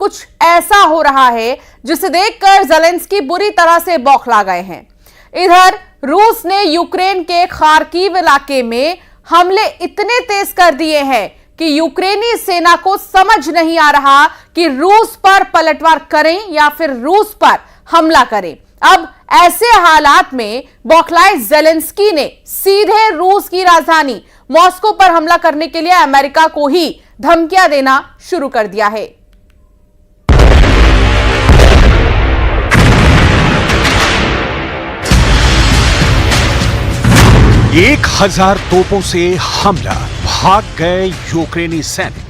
कुछ ऐसा हो रहा है जिसे देखकर ज़ेलेंस्की बुरी तरह से बौखला गए हैं। इधर रूस ने यूक्रेन के खार्किव इलाके में हमले इतने तेज कर दिए हैं कि यूक्रेनी सेना को समझ नहीं आ रहा कि रूस पर पलटवार करें या फिर रूस पर हमला करें। अब ऐसे हालात में बौखलाए ज़ेलेंस्की ने सीधे रूस की राजधानी मॉस्को पर हमला करने के लिए अमेरिका को ही धमकियां देना शुरू कर दिया है। 1000 तोपों से हमला, भाग गए यूक्रेनी सैनिक।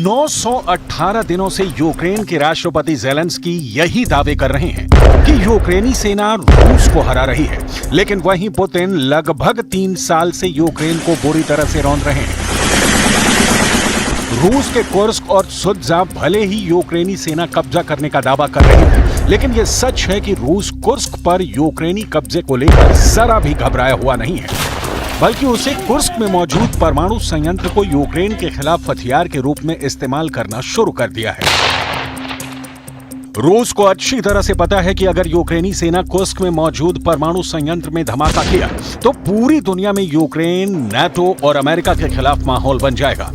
918 दिनों से यूक्रेन के राष्ट्रपति ज़ेलेंस्की यही दावे कर रहे हैं कि यूक्रेनी सेना रूस को हरा रही है, लेकिन वहीं पुतिन लगभग 3 साल से यूक्रेन को बुरी तरह से रौंद रहे हैं। रूस के कुर्स्क और सुत्जा भले ही यूक्रेनी सेना कब्जा करने का दावा कर रही है, लेकिन यह सच है कि रूस कुर्स्क पर यूक्रेनी कब्जे को लेकर जरा भी घबराया हुआ नहीं है, बल्कि उसे कुर्स्क में मौजूद परमाणु संयंत्र को यूक्रेन के खिलाफ हथियार के रूप में इस्तेमाल करना शुरू कर दिया है। रूस को अच्छी तरह से पता है कि अगर यूक्रेनी सेना कुर्स्क में मौजूद परमाणु संयंत्र में धमाका किया तो पूरी दुनिया में यूक्रेन, नाटो और अमेरिका के खिलाफ माहौल बन जाएगा।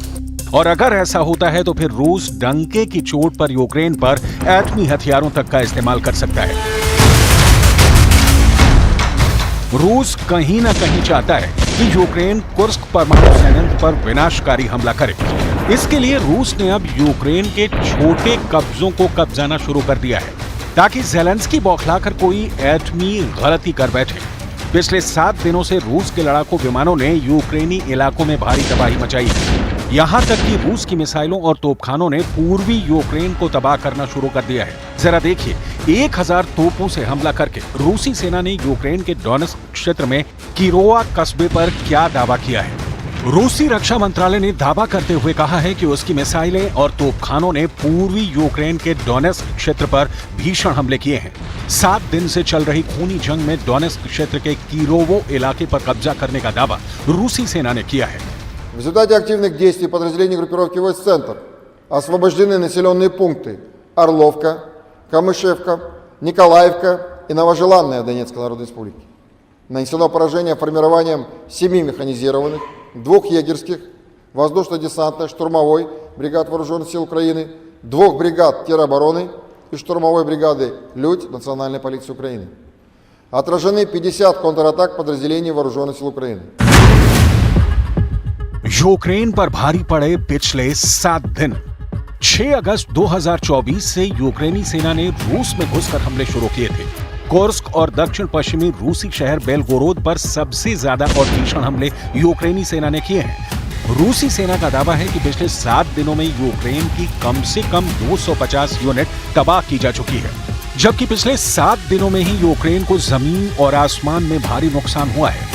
और अगर ऐसा होता है तो फिर रूस डंके की चोट पर यूक्रेन पर एटमी हथियारों तक का इस्तेमाल कर सकता है। रूस कहीं ना कहीं चाहता है कि यूक्रेन कुर्स्क परमाणु संयंत्र पर विनाशकारी हमला करे। इसके लिए रूस ने अब यूक्रेन के छोटे कब्जों को कब्जाना शुरू कर दिया है, ताकि ज़ेलेंस्की बौखलाकर कोई एटमी गलती कर बैठे। पिछले 7 दिनों से रूस के लड़ाकू विमानों ने यूक्रेनी इलाकों में भारी तबाही मचाई है। यहां तक कि रूस की मिसाइलों और तोपखानों ने पूर्वी यूक्रेन को तबाह करना शुरू कर दिया है। जरा देखिए, 1000 तोपों से हमला करके रूसी सेना ने यूक्रेन के डोनेत्स्क क्षेत्र में किरोवा कस्बे पर क्या दावा किया है। रूसी रक्षा मंत्रालय ने दावा करते हुए कहा है कि उसकी मिसाइलें और तोपखानों ने पूर्वी यूक्रेन के डोनेत्स्क क्षेत्र पर भीषण हमले किए हैं। 7 दिन से चल रही खूनी जंग में डोनेत्स्क क्षेत्र के किरोवो इलाके पर कब्जा करने का दावा रूसी सेना ने किया है। В результате активных действий подразделений группировки войск «Центр» освобождены населенные пункты Орловка, Камышевка, Николаевка и Новожеланная Донецкой Народной Республики. Нанесено поражение формированием 7 механизированных, 2 егерских, воздушно-десантной, штурмовой бригад Вооруженных сил Украины, 2 бригад теробороны и штурмовой бригады «Людь» Национальной полиции Украины. Отражены 50 контратак подразделений Вооруженных сил Украины. यूक्रेन पर भारी पड़े पिछले 7 दिन। 6 अगस्त 2024 से यूक्रेनी सेना ने रूस में घुसकर हमले शुरू किए थे। कुर्स्क और दक्षिण पश्चिमी रूसी शहर बेलगोरोद पर सबसे ज्यादा और भीषण हमले यूक्रेनी सेना ने किए हैं। रूसी सेना का दावा है कि पिछले 7 दिनों में यूक्रेन की कम से कम 250 यूनिट तबाह की जा चुकी है, जबकि पिछले 7 दिनों में ही यूक्रेन को जमीन और आसमान में भारी नुकसान हुआ है।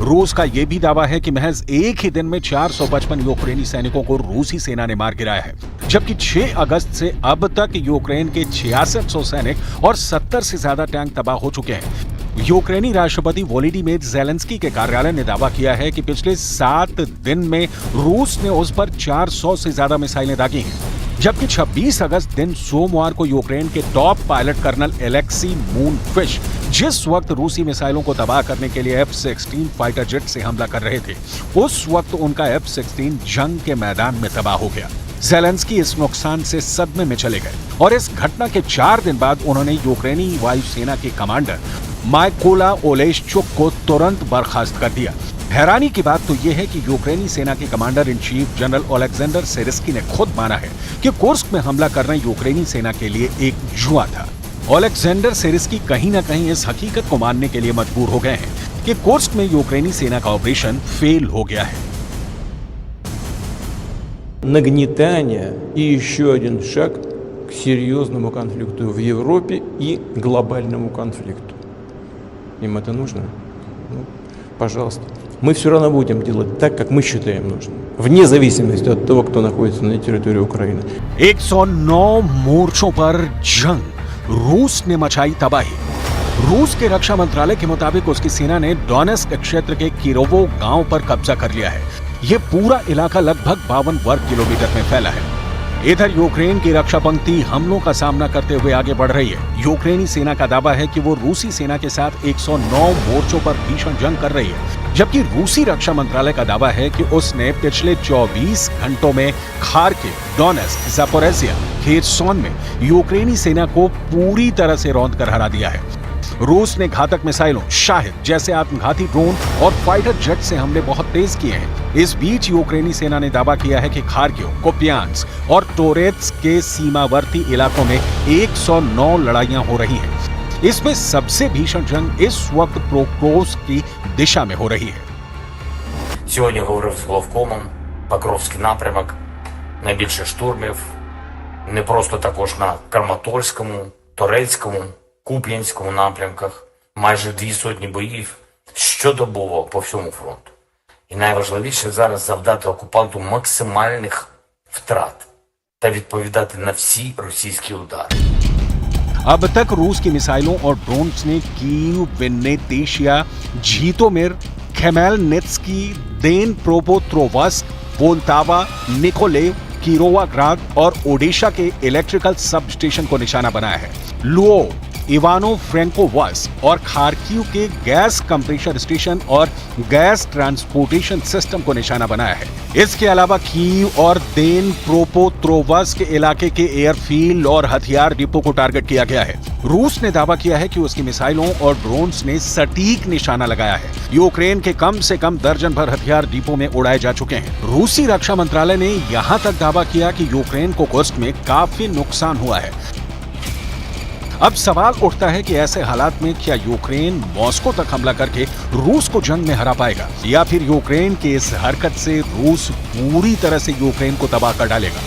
रूस का यह भी दावा है कि महज एक ही दिन में 455 यूक्रेनी सैनिकों को रूसी सेना ने मार गिराया है, जबकि 6 अगस्त से अब तक यूक्रेन के 6600 सैनिक और 70 से ज्यादा टैंक तबाह हो चुके हैं। यूक्रेनी राष्ट्रपति वोलोदिमीर ज़ेलेंस्की के कार्यालय ने दावा किया है कि पिछले 7 दिन में रूस ने उस पर 400 से ज्यादा मिसाइलें दागी हैं, जबकि 26 अगस्त दिन सोमवार को यूक्रेन के top pilot colonel Alexei moonfish जिस वक्त रूसी मिसाइलों को तबाह करने के लिए F-16 फाइटर जेट से हमला कर रहे थे, उस वक्त उनका F-16 जंग के मैदान में तबाह हो गया। ज़ेलेंस्की इस नुकसान से सदमे में चले गए और इस घटना के 4 दिन बाद उन्होंने यूक्रेनी वायुसेना के कमांडर माइकोला ओलेश्चुक को तुरंत बर्खास्त कर दिया। हैरानी की बात तो यह है कि यूक्रेनी सेना के कमांडर इन चीफ जनरल ओलेक्जेंडर सिरिस्की ने खुद माना है कि कुर्स्क में हमला करना यूक्रेनी सेना के लिए एक जुआ था। ओलेक्जेंडर सिरिस्की कहीं ना कहीं इस हकीकत को मानने के लिए मजबूर हो गए हैं कि कुर्स्क में यूक्रेनी सेना का ऑपरेशन फेल हो गया है। Нагнетание и еще один шаг к серьезному конфликту в Европе и глобальному конфликту. Им это нужно? Ну, пожалуйста. Мы все равно будем делать так, как мы считаем нужным, вне зависимости от того, кто находится на территории Украины. 109 मोर्चों पर जंग, रूस ने मचाई तबाही। रूस के रक्षा मंत्रालय के मुताबिक उसकी सेना ने डोनेस्क क्षेत्र के किरोवो गांव पर कब्जा कर लिया है। यह पूरा इलाका लगभग 52 वर्ग किलोमीटर में फैला है। इधर यूक्रेन की रक्षा पंक्ति हमलों का सामना करते हुए आगे बढ़ रही है। यूक्रेनी सेना का दावा है कि वो रूसी सेना के साथ 109 मोर्चों पर भीषण जंग कर रही है, जबकि रूसी रक्षा मंत्रालय का दावा है कि उसने पिछले 24 घंटों में खार्किव, डोनेस्क, जापोरेजिया, खेरसोन में यूक्रेनी सेना को पूरी तरह से रौंद कर हरा दिया है। रूस ने घातक मिसाइलों, शाहिद जैसे आत्मघाती ड्रोन और फाइटर जेट से हमले बहुत तेज किए हैं। इस बीच यूक्रेनी सेना ने दावा किया है कि खार्किव, कुपियांस्क और टोरेत्स्क के सीमावर्ती इलाकों में 109 लड़ाइयां हो रही हैं। इसमें सबसे भीषण जंग इस वक्त पोक्रोव्स्क की दिशा में हो रही है। Сьогодні говорив з головкомом, Покровський напрямок, найбільше штурмів, не просто також на Краматорському, Торецькому, Куп'янському напрямках, майже 200 боїв щодобово по всьому фронту. І найважливіше зараз завдати окупанту максимальних втрат та відповідати на всі російські удари. अब तक रूस की मिसाइलों और ड्रोन्स ने कीव, विन्नेतिशिया, झीटोमिर, खेमेलनित्स्की, देनप्रोपेट्रोव्स्क, पोल्टावा, निकोले, किरोवाग्राद और ओडेशा के इलेक्ट्रिकल सब स्टेशन को निशाना बनाया है। लुओ, इवानो फ्रेंकोवस और खार्किव के गैस कंप्रेशर स्टेशन और गैस ट्रांसपोर्टेशन सिस्टम को निशाना बनाया है। इसके अलावा कीव और देनप्रोपेट्रोव्स्क के इलाके के एयरफील्ड और हथियार डिपो को टारगेट किया गया है। रूस ने दावा किया है कि उसकी मिसाइलों और ड्रोन्स ने सटीक निशाना लगाया है। यूक्रेन के कम से कम दर्जन भर हथियार डिपो में उड़ाए जा चुके हैं। रूसी रक्षा मंत्रालय ने यहां तक दावा किया कि यूक्रेन को कुर्स्क में काफी नुकसान हुआ है। अब सवाल उठता है कि ऐसे हालात में क्या यूक्रेन मॉस्को तक हमला करके रूस को जंग में हरा पाएगा, या फिर यूक्रेन की इस हरकत से रूस पूरी तरह से यूक्रेन को तबाह कर डालेगा।